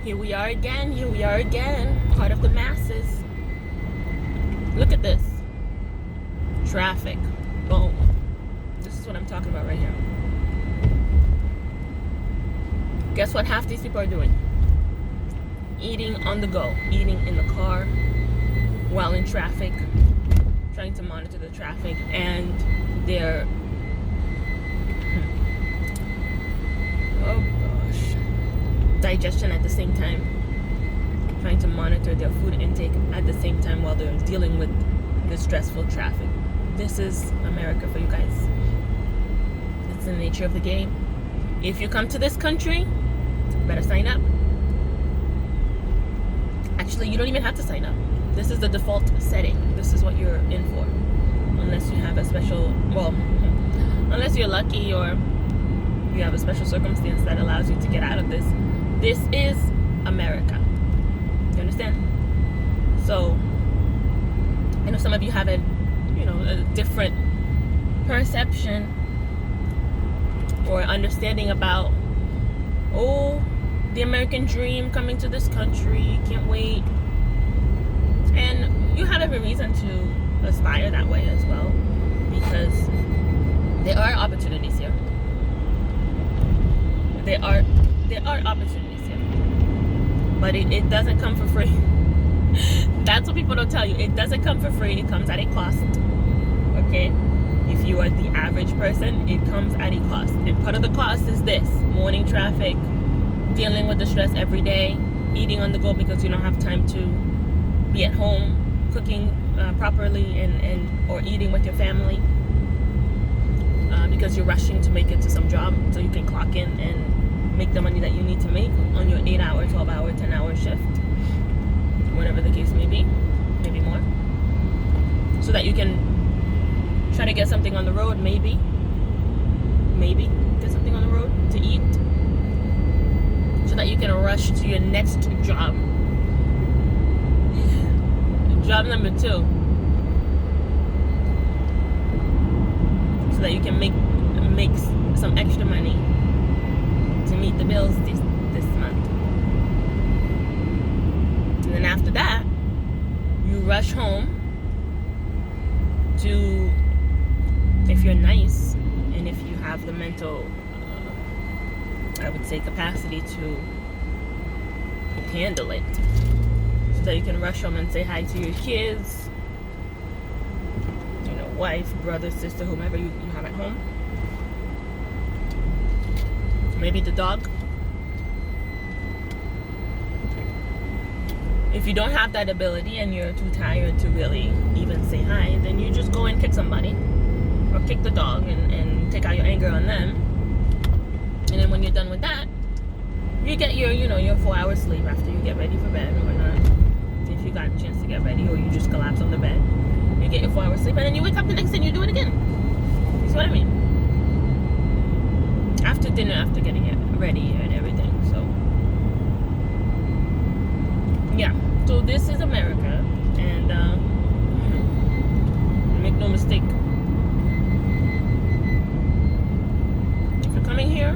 Here we are again. Here we are again. Part of the masses. Look at this. Traffic. Boom. This is what I'm talking about right here. Guess what half these people are doing? Eating on the go. Eating in the car while in traffic. Trying to monitor the traffic. And they're... oh gosh. Digestion at the same time. Trying to monitor their food intake at the same time while they're dealing with the stressful traffic. This is America for you guys. It's the nature of the game. If you come to this country, better sign up. Actually, you don't even have to sign up. This is the default setting. This is what you're in for. Unless you have a special, well, unless you're lucky or you have a special circumstance that allows you to get out of this. This is America. You understand? So, I know some of you have a different perception or understanding about, oh, the American dream coming to this country, can't wait. And you have every reason to aspire that way as well, because there are opportunities here. There are opportunities here, but it doesn't come for free. That's what people don't tell you. It doesn't come for free. It comes at a cost. Okay, if you are the average person, it comes at a cost, and part of the cost is this: morning traffic, dealing with the stress every day, eating on the go because you don't have time to be at home cooking properly and or eating with your family because you're rushing to make it to some job so you can clock in and make the money that you need to make on your 8-hour, 12-hour, 10-hour shift, whatever the case may be, maybe more, so that you can try to get something on the road, maybe get something on the road to eat, so that you can rush to your next job. Job number 2, so that you can make some extra money to meet the bills this month. And then after that, you rush home to, if you're nice and if you have the mental, I would say, capacity to handle it, so that you can rush home and say hi to your kids, wife, brother, sister, whomever you have at home. Maybe the dog. If you don't have that ability and you're too tired to really even say hi, then you just go and kick somebody or kick the dog and take out your anger on them. And then when you're done with that, you get your 4 hours sleep after you get ready for bed or not. If you got a chance to get ready, or you just collapse on the bed, you get your 4 hours sleep, and then you wake up the next day and you do it again. You see what I mean? After dinner, after getting it ready and everything. So yeah, so this is America, and make no mistake, if you're coming here,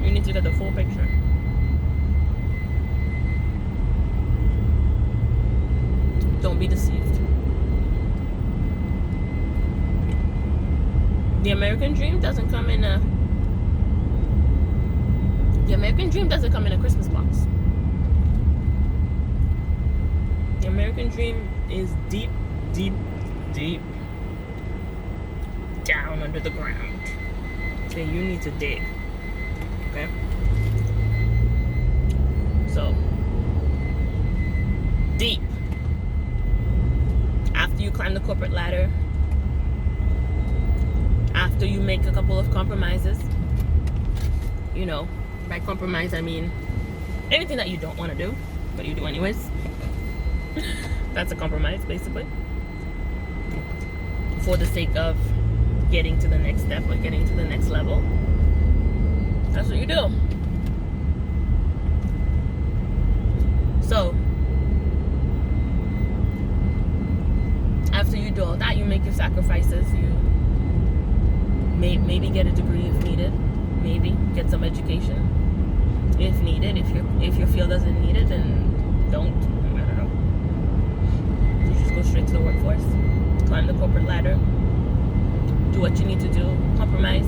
you need to get the full picture. Don't be deceived. The American dream doesn't come in a Christmas box. The American dream is deep, deep, deep down under the ground. So you need to dig. Okay? So, deep. After you climb the corporate ladder, after you make a couple of compromises, by compromise I mean anything that you don't want to do, but you do anyways. That's a compromise, basically, for the sake of getting to the next step or getting to the next level. That's what you do. So after you do all that, you make your sacrifices. You maybe get a degree if needed, maybe get some education, if needed. If your field doesn't need it, then don't. I don't know. You just go straight to the workforce, climb the corporate ladder, do what you need to do, compromise.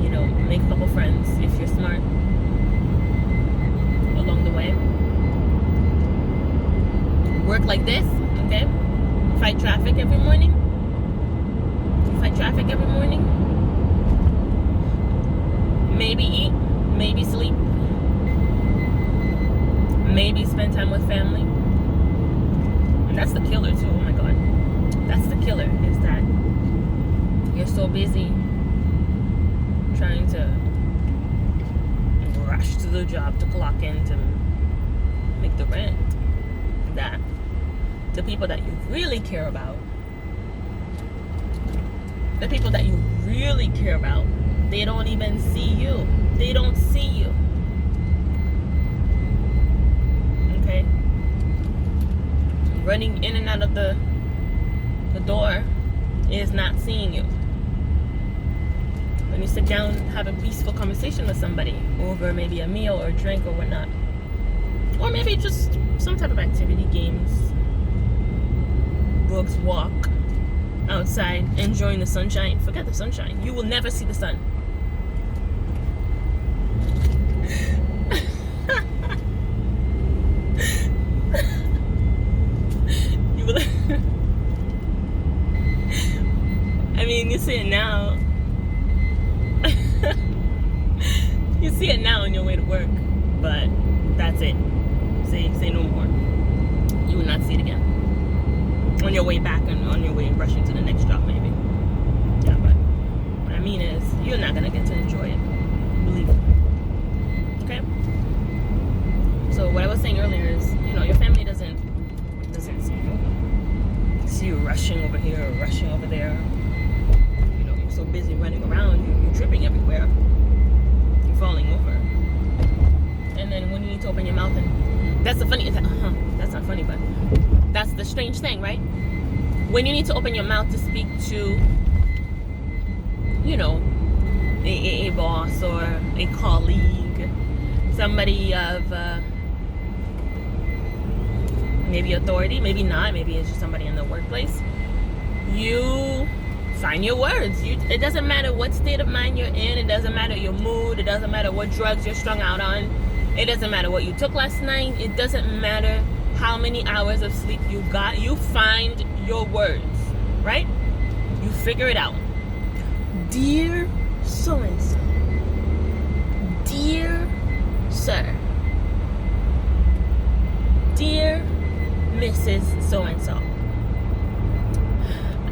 You know, make a couple friends if you're smart along the way. Work like this, okay? Fight traffic every morning. Fight traffic every morning. Maybe eat, maybe sleep, maybe spend time with family. And that's the killer too. Oh my god, that's the killer, is that you're so busy trying to rush to the job to clock in to make the rent, that the people that you really care about, the people that you really care about, they don't even see you. They don't see you. Okay? Running in and out of the door is not seeing you. When you sit down, have a peaceful conversation with somebody over maybe a meal or a drink or whatnot, or maybe just some type of activity, games, books, walk outside, enjoying the sunshine. Forget the sunshine. You will never see the sun. You will. I mean, you see it now. You see it now on your way to work, but that's it. Say no more. You will not see it again. On your way back and on your way rushing to the next job, maybe. Yeah, but what I mean is, you're not gonna get to enjoy it. Believe me. Okay? So what I was saying earlier is, you know, your family doesn't see you rushing over here or rushing over there. You know, you're so busy running around, you're tripping everywhere. You're falling over. And then when you need to open your mouth, and that's the funny, that's not funny, but that's the strange thing, right? When you need to open your mouth to speak to, you know, a boss or a colleague, somebody of maybe authority, maybe not, maybe it's just somebody in the workplace, you find your words. It doesn't matter what state of mind you're in, it doesn't matter your mood, it doesn't matter what drugs you're strung out on, it doesn't matter what you took last night, it doesn't matter how many hours of sleep you got, you find your words, right? You figure it out. Dear so-and-so, dear sir, dear Mrs. So-and-so,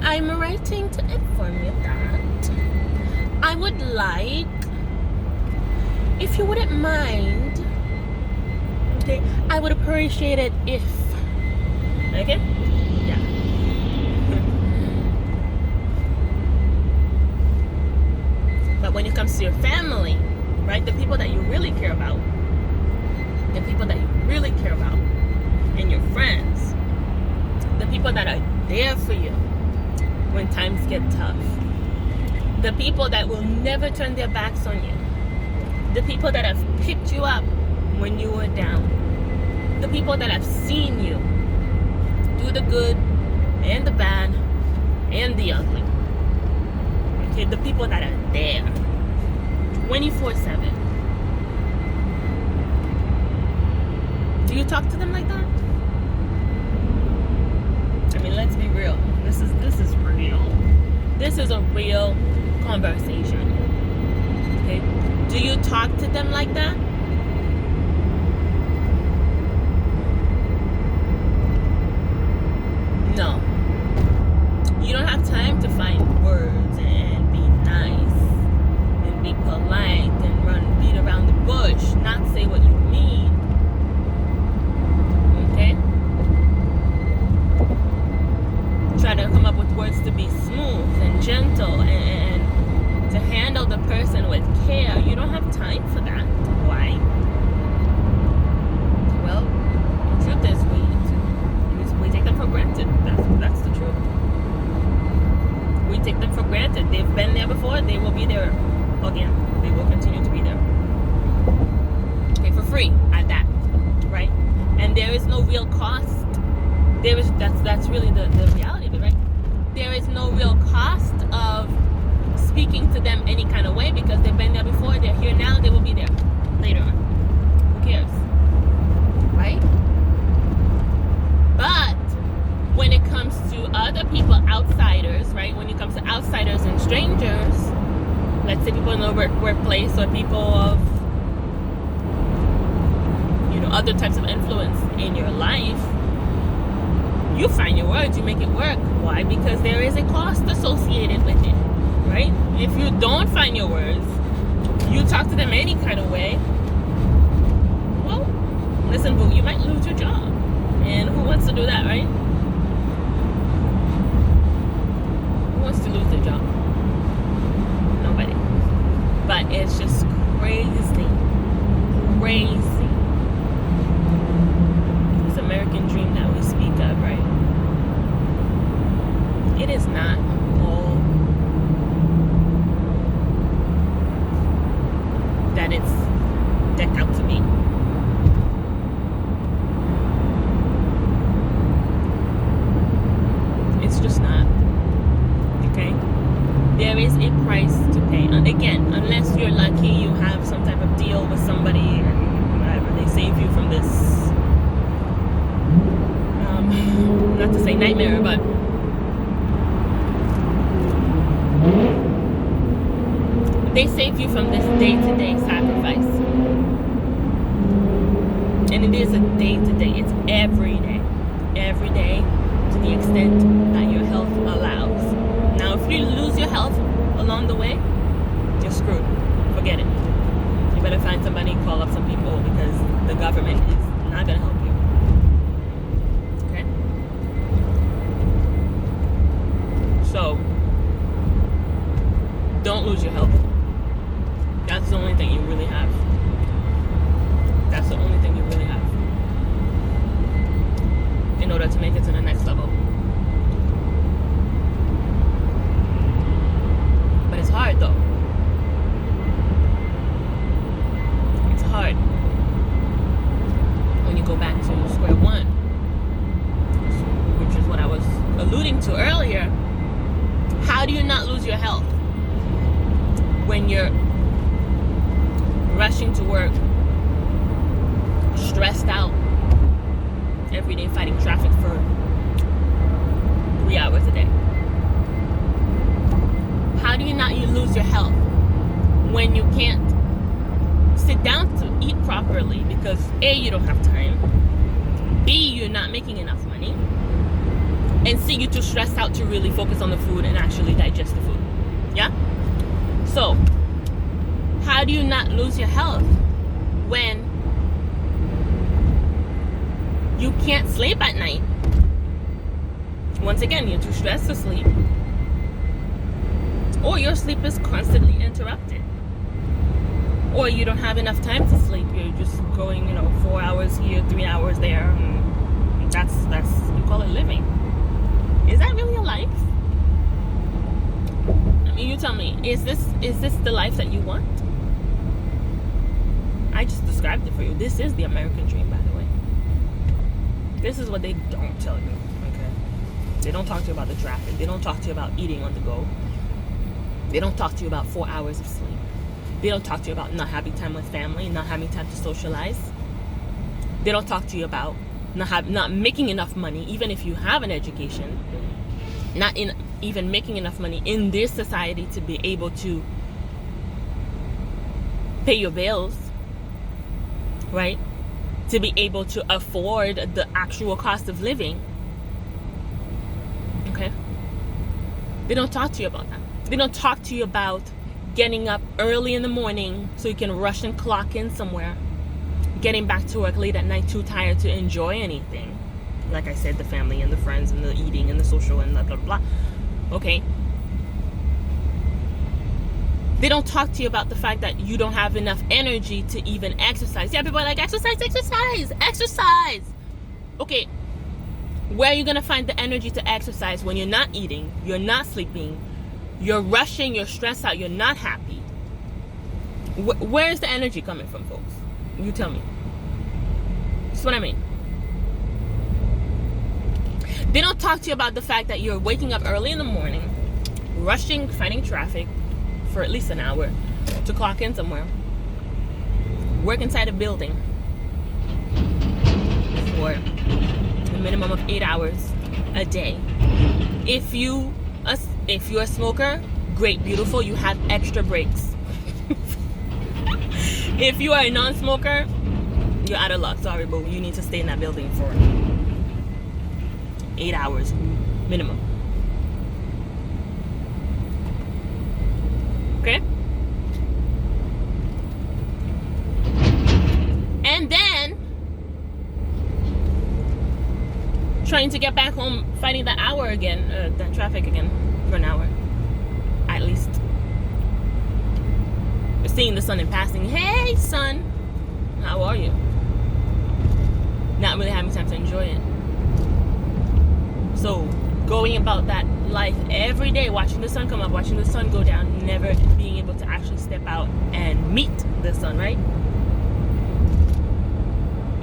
I'm writing to inform you that I would like, if you wouldn't mind, okay, I would appreciate it if, okay? Yeah. But when it comes to your family, right, the people that you really care about, the people that you really care about, and your friends, the people that are there for you when times get tough, the people that will never turn their backs on you, the people that have picked you up when you were down, the people that have seen you do the good and the bad and the ugly, okay, the people that are there 24/7. Do you talk to them like that? I mean, let's be real. This is real. This is a real conversation. Okay? Do you talk to them like that? No. You don't have time to find words and be nice and be polite and beat around the bush, not say what you mean. Okay? Try to come up with words to be smooth and gentle and to handle the person with care. You don't have time for that. Why? Well, the truth is we take them for granted. That's the truth. We take them for granted. They've been there before. They will be there again. They will continue to be people in the workplace or people of, other types of influence in your life, you find your words, you make it work. Why? Because there is a cost associated with it, right? If you don't find your words, you talk to them any kind of way, well, listen, boo, you might lose your job. And who wants to do that, right? Who wants to lose their job? Nobody. But it's just crazy. This American dream that we speak of, right? It is not all that it's decked out to be. It's just not. Okay? There is a price to pay. And again, unless you're lucky, you have some type of deal with somebody or whatever, they save you from this, not to say nightmare, but they save you from this day-to-day sacrifice. And it is a day-to-day. It's every day. Every day to the extent that your health allows. Now, if you lose your health along the way, you're screwed. Forget it. You better find somebody, call up some people, because the government is not going to help you. Okay? So, don't lose your health. That's the only thing you really have. That's the only thing you really have in order to make it to the next level. But it's hard though. It's hard when you go back to square one, which is what I was alluding to earlier. How do you not lose your health when you're rushing to work, stressed out, every day fighting traffic for 3 hours a day? How do you not lose your health when you can't sit down to eat properly because A, you don't have time, B, you're not making enough money, and C, you're too stressed out to really focus on the food and actually digest the food? Yeah? So, how do you not lose your health when you can't sleep at night? Once again, you're too stressed to sleep. Or your sleep is constantly interrupted. Or you don't have enough time to sleep. You're just going, 4 hours here, 3 hours there. That's you call it living. Is that really a life? I mean, you tell me, is this the life that you want? I just described it for you. This is the American dream, by the way. This is what they don't tell you, okay? They don't talk to you about the traffic. They don't talk to you about eating on the go. They don't talk to you about 4 hours of sleep. They don't talk to you about not having time with family, not having time to socialize. They don't talk to you about not making enough money, even if you have an education, not even making enough money in this society to be able to pay your bills, right? To be able to afford the actual cost of living. Okay? They don't talk to you about that. They don't talk to you about getting up early in the morning so you can rush and clock in somewhere, getting back to work late at night too tired to enjoy anything. Like I said, the family and the friends and the eating and the social and blah, blah, blah. Okay? They don't talk to you about the fact that you don't have enough energy to even exercise. Yeah, people are like, exercise. Okay, where are you going to find the energy to exercise when you're not eating, you're not sleeping, you're rushing, you're stressed out, you're not happy? Where is the energy coming from, folks? You tell me. That's what I mean. They don't talk to you about the fact that you're waking up early in the morning, rushing, fighting traffic for at least an hour to clock in somewhere, work inside a building for a minimum of 8 hours a day. If you're a smoker, great, beautiful, you have extra breaks. If you are a non-smoker, you're out of luck. Sorry, but you need to stay in that building for 8 hours minimum. Okay? And then trying to get back home, fighting that hour again, that traffic again for an hour at least. Seeing the sun in passing. Hey, sun, how are you? Not really having time to enjoy it. So going about that life every day, watching the sun come up, watching the sun go down, never being able to actually step out and meet the sun, right?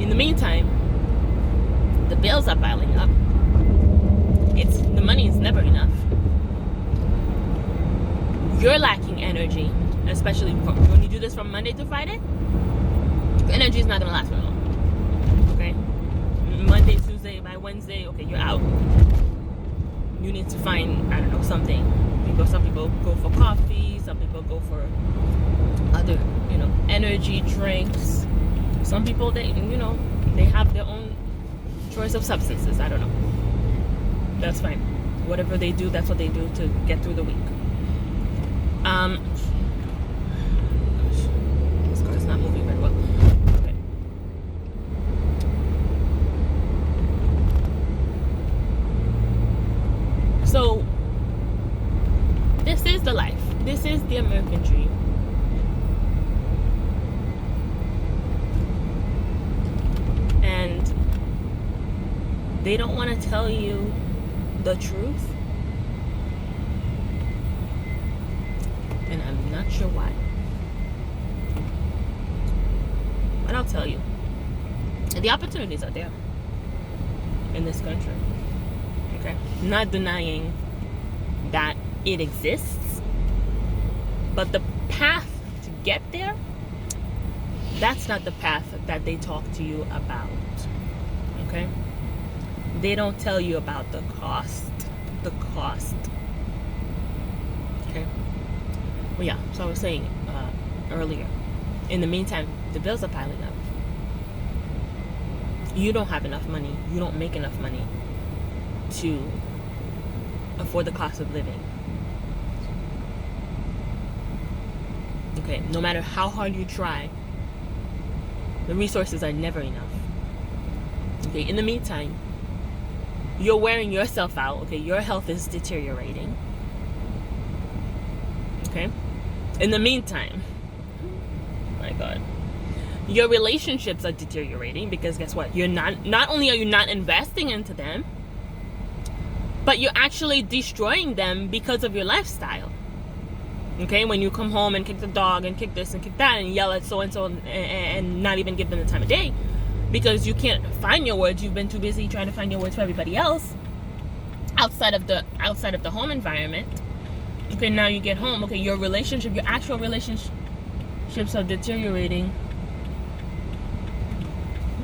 In the meantime, the bills are piling up. The money is never enough. You're lacking energy, especially when you do this from Monday to Friday. Energy is not going to last very long. Okay? Monday, Tuesday, by Wednesday, okay, you're out. You need to find, I don't know, something. Some people go for coffee. Some people go for other, energy drinks. Some people, they have their own choice of substances. I don't know. That's fine. Whatever they do, that's what they do to get through the week. This car's not moving very well. Okay. So, this is the life. This is the American dream. And they don't want to tell you the truth. And I'm not sure why. But I'll tell you. The opportunities are there in this country. Okay? Not denying that it exists. But the path to get there, that's not the path that they talk to you about. Okay? They don't tell you about the cost. The cost. Okay? Well, yeah, so I was saying earlier, in the meantime, the bills are piling up. You don't have enough money. You don't make enough money to afford the cost of living. Okay, no matter how hard you try, the resources are never enough. Okay, in the meantime, you're wearing yourself out. Okay, your health is deteriorating. Okay, in the meantime, my God, your relationships are deteriorating because guess what? You're not only are you not investing into them, but you're actually destroying them because of your lifestyle. Okay, when you come home and kick the dog and kick this and kick that and yell at so and so and not even give them the time of day because you can't find your words. You've been too busy trying to find your words for everybody else outside of the home environment. Okay, now you get home. Okay, your actual relationships are deteriorating.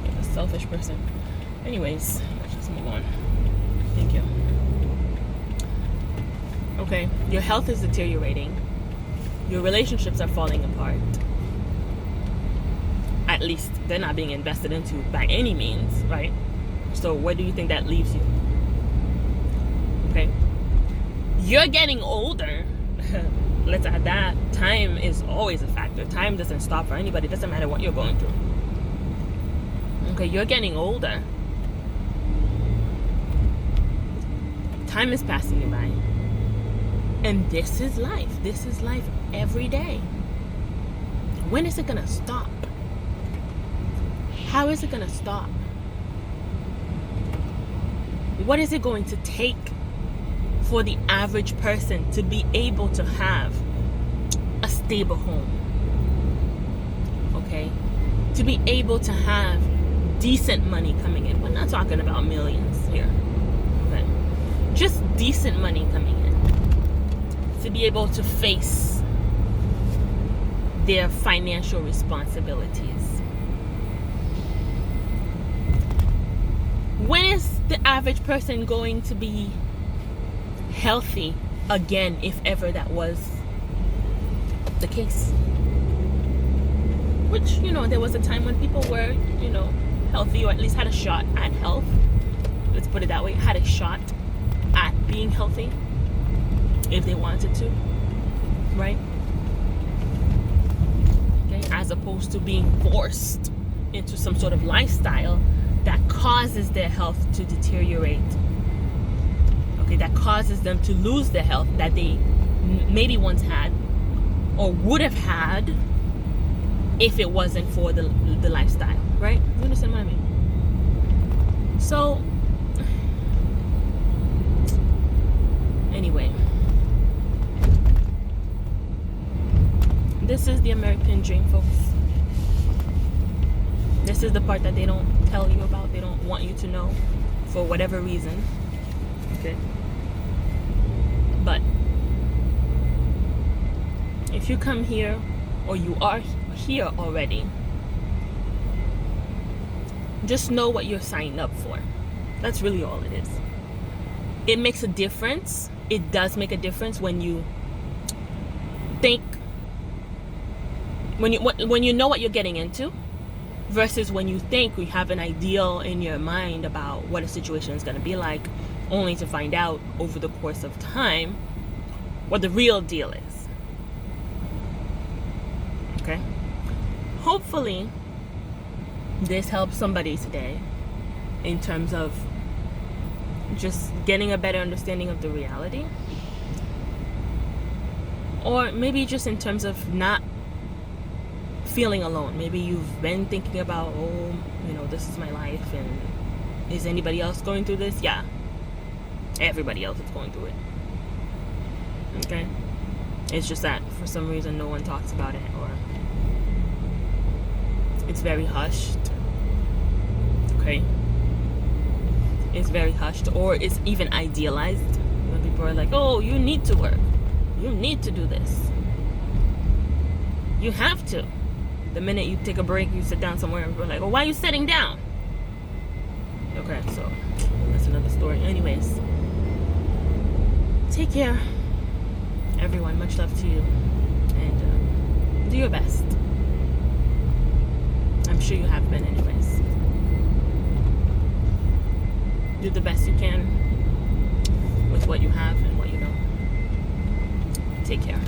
I'm a selfish person. Anyways, let's just move on. Thank you. Okay, your health is deteriorating. Your relationships are falling apart. At least they're not being invested into by any means, right? So where do you think that leaves you? Okay. You're getting older. Let's add that. Time is always a factor. Time doesn't stop for anybody. It doesn't matter what you're going through. Okay, you're getting older. Time is passing you by. And this is life. This is life every day. When is it going to stop? How is it going to stop? What is it going to take for the average person to be able to have a stable home? Okay? To be able to have decent money coming in. We're not talking about millions here. Okay? Just decent money coming in. To be able to face their financial responsibilities. When is the average person going to be healthy again, if ever that was the case? which, you know, there was a time when people were, you know, healthy, or at least had a shot at health. Let's put it that way. Had a shot at being healthy if they wanted to, right? Okay, as opposed to being forced into some sort of lifestyle that causes their health to deteriorate. Okay, that causes them to lose their health that they maybe once had or would have had if it wasn't for the lifestyle, right? You understand what I mean? So, anyway, this is the American dream, folks. This is the part that they don't tell you about. They don't want you to know for whatever reason. Okay? But if you come here, or you are here already, just know what you're signing up for. That's really all it is. It makes a difference. It does make a difference when you think, when you know what you're getting into, versus when you think you have an ideal in your mind about what a situation is going to be like, only to find out over the course of time what the real deal is. Okay? Hopefully this helps somebody today in terms of just getting a better understanding of the reality, or maybe just in terms of not feeling alone. Maybe you've been thinking about, oh, you know, this is my life, and is anybody else going through this? Yeah, everybody else is going through it. Okay? It's just that for some reason no one talks about it, or it's very hushed. Okay? It's very hushed, or it's even idealized. When people are like, oh, you need to work, you need to do this, you have to. The minute you take a break, you sit down somewhere, and we're like, oh, why are you sitting down? Okay, so that's another story. Anyways, take care, everyone. Much love to you, and do your best. I'm sure you have been anyways. Do the best you can with what you have and what you know. Take care.